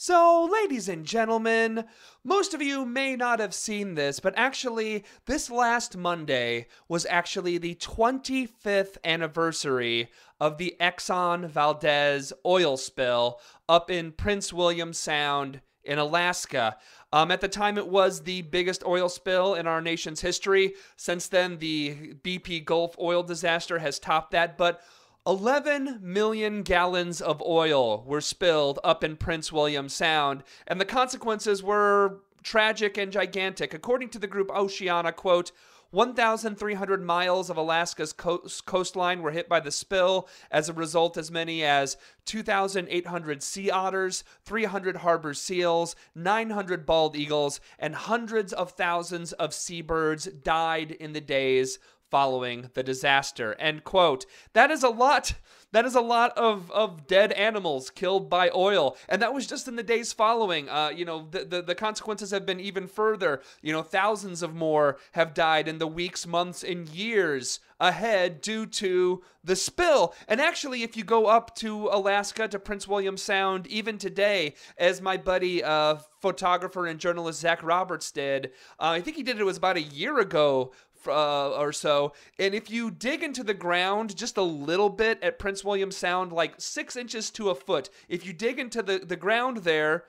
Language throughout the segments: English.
So, ladies and gentlemen, most of you may not have seen this, but actually, this last Monday was actually the 25th anniversary of the Exxon Valdez oil spill up in Prince William Sound in Alaska. At the time, it was the biggest oil spill in our nation's history. Since then, the BP Gulf oil disaster has topped that, but 11 million gallons of oil were spilled up in Prince William Sound, and the consequences were tragic and gigantic. According to the group Oceana, quote, 1,300 miles of Alaska's coastline were hit by the spill. As a result, as many as 2,800 sea otters, 300 harbor seals, 900 bald eagles, and hundreds of thousands of seabirds died in the days following the disaster. End quote. That is a lot. That is a lot of dead animals killed by oil. And that was just in the days following. The consequences have been even further. Thousands of more have died in the weeks, months, and years ahead due to the spill. And actually, if you go up to Alaska, to Prince William Sound, even today, as my buddy, photographer and journalist Zach Roberts did, I think he did it was about a year ago, or so, and if you dig into the ground just a little bit at Prince William Sound, like 6 inches to a foot, if you dig into the ground there,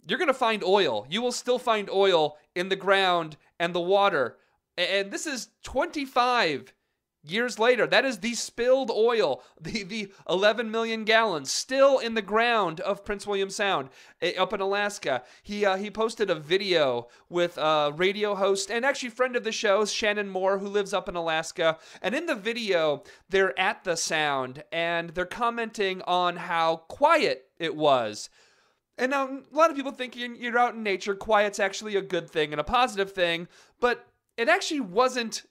you're going to find oil. You will still find oil in the ground and the water. And this is 25 years later. That is the spilled oil, the 11 million gallons still in the ground of Prince William Sound up in Alaska. He posted a video with a radio host and actually friend of the show, Shannon Moore, who lives up in Alaska. And in the video, they're at the Sound and they're commenting on how quiet it was. And now a lot of people think you're out in nature, quiet's actually a good thing and a positive thing, but it actually wasn't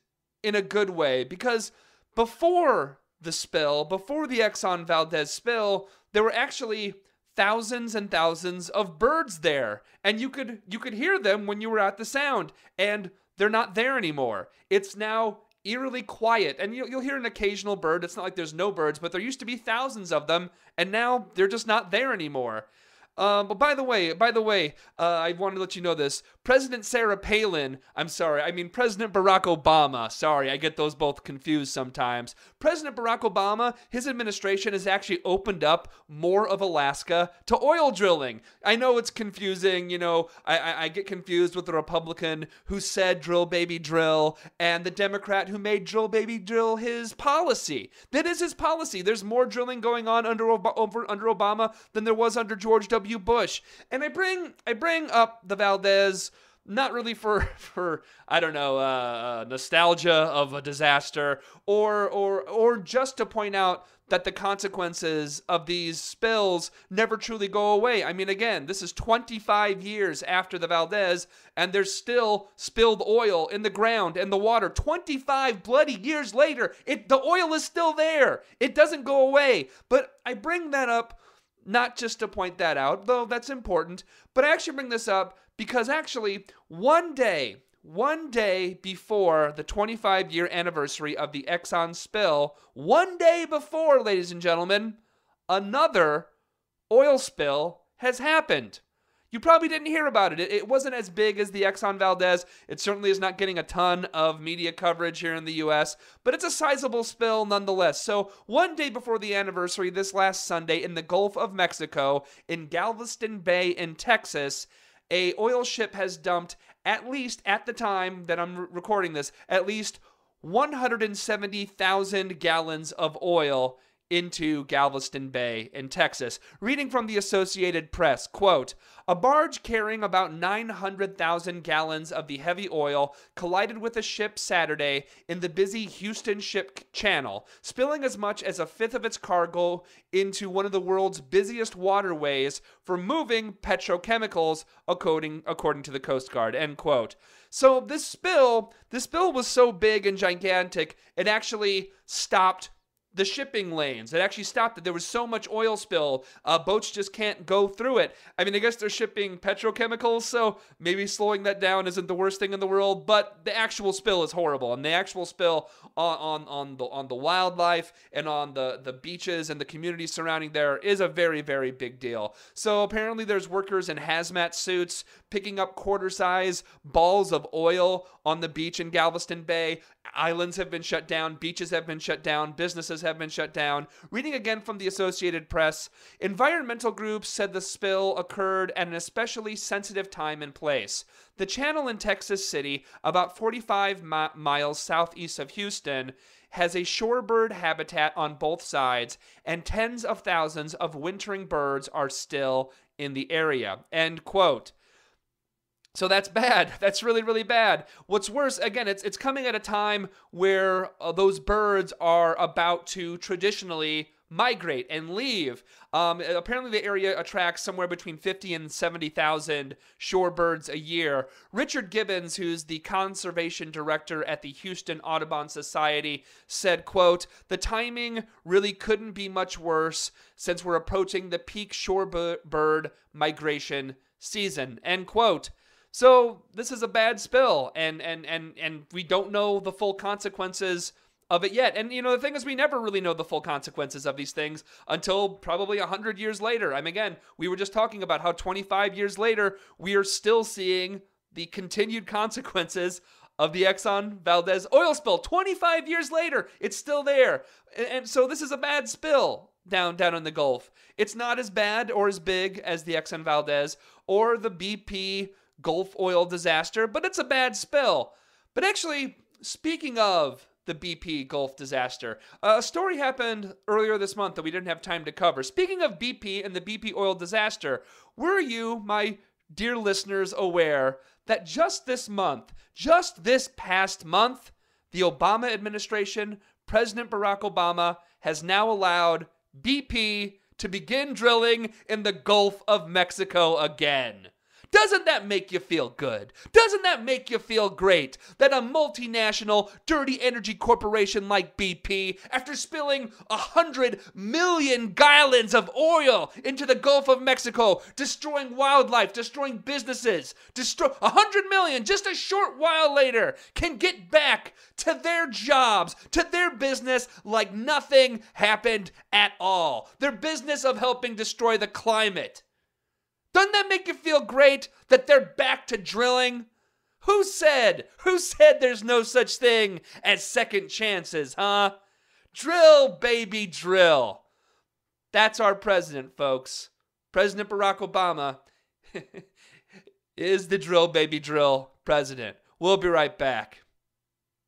in a good way, because before the spill, before the Exxon Valdez spill, there were actually thousands and thousands of birds there, and you could hear them when you were at the Sound, and they're not there anymore. It's now eerily quiet, and you'll hear an occasional bird. It's not like there's no birds, but there used to be thousands of them, and now they're just not there anymore. But by the way, I wanted to let you know this. President President Barack Obama. Sorry, I get those both confused sometimes. President Barack Obama, his administration has actually opened up more of Alaska to oil drilling. I know it's confusing. I get confused with the Republican who said drill baby drill and the Democrat who made drill baby drill his policy. That is his policy. There's more drilling going on under Obama than there was under George W. Bush. And I bring up the Valdez not really for I don't know, nostalgia of a disaster or just to point out that the consequences of these spills never truly go away. I mean, again, this is 25 years after the Valdez, and there's still spilled oil in the ground and the water. 25 bloody years later, the oil is still there. It doesn't go away. But I bring that up not just to point that out, though that's important, but I actually bring this up because actually one day before the 25-year anniversary of the Exxon spill, one day before, ladies and gentlemen, another oil spill has happened. You probably didn't hear about it. It wasn't as big as the Exxon Valdez. It certainly is not getting a ton of media coverage here in the U.S., but it's a sizable spill nonetheless. So one day before the anniversary, this last Sunday in the Gulf of Mexico, in Galveston Bay in Texas, a oil ship has dumped, at least at the time that I'm recording this, at least 170,000 gallons of oil into Galveston Bay in Texas. Reading from the Associated Press, quote, a barge carrying about 900,000 gallons of the heavy oil collided with a ship Saturday in the busy Houston Ship Channel, spilling as much as a fifth of its cargo into one of the world's busiest waterways for moving petrochemicals, according to the Coast Guard, end quote. So this spill was so big and gigantic, it actually stopped the shipping lanes. It actually stopped it. There was so much oil spill, boats just can't go through it. I mean, I guess they're shipping petrochemicals, so maybe slowing that down isn't the worst thing in the world, but the actual spill is horrible. And the actual spill on the wildlife and on the beaches and the communities surrounding there is a very, very big deal. So apparently there's workers in hazmat suits picking up quarter-size balls of oil on the beach in Galveston Bay. Islands have been shut down, beaches have been shut down, businesses have been shut down. Reading again from the Associated Press, environmental groups said the spill occurred at an especially sensitive time and place. The channel in Texas City, about 45 miles southeast of Houston, has a shorebird habitat on both sides, and tens of thousands of wintering birds are still in the area. End quote. So that's bad. That's really, really bad. What's worse, again, it's coming at a time where those birds are about to traditionally migrate and leave. Apparently the area attracts somewhere between 50 and 70,000 shorebirds a year. Richard Gibbons, who's the conservation director at the Houston Audubon Society, said, quote, "The timing really couldn't be much worse since we're approaching the peak shorebird migration season," end quote. So this is a bad spill, and we don't know the full consequences of it yet. And, you know, the thing is, we never really know the full consequences of these things until probably 100 years later. I mean, again, we were just talking about how 25 years later, we are still seeing the continued consequences of the Exxon Valdez oil spill. 25 years later, it's still there. And so this is a bad spill down in the Gulf. It's not as bad or as big as the Exxon Valdez or the BP Gulf oil disaster, but it's a bad spill. But actually, speaking of the BP Gulf disaster, a story happened earlier this month that we didn't have time to cover. Speaking of BP and the BP oil disaster, were you, my dear listeners, aware that just this past month, the Obama administration, President Barack Obama, has now allowed BP to begin drilling in the Gulf of Mexico again? Doesn't that make you feel good? Doesn't that make you feel great that a multinational dirty energy corporation like BP, after spilling 100 million gallons of oil into the Gulf of Mexico, destroying wildlife, destroying businesses, 100 million just a short while later, can get back to their jobs, to their business like nothing happened at all. Their business of helping destroy the climate. Doesn't that make you feel great that they're back to drilling? Who said there's no such thing as second chances, huh? Drill, baby, drill. That's our president, folks. President Barack Obama is the drill, baby, drill president. We'll be right back.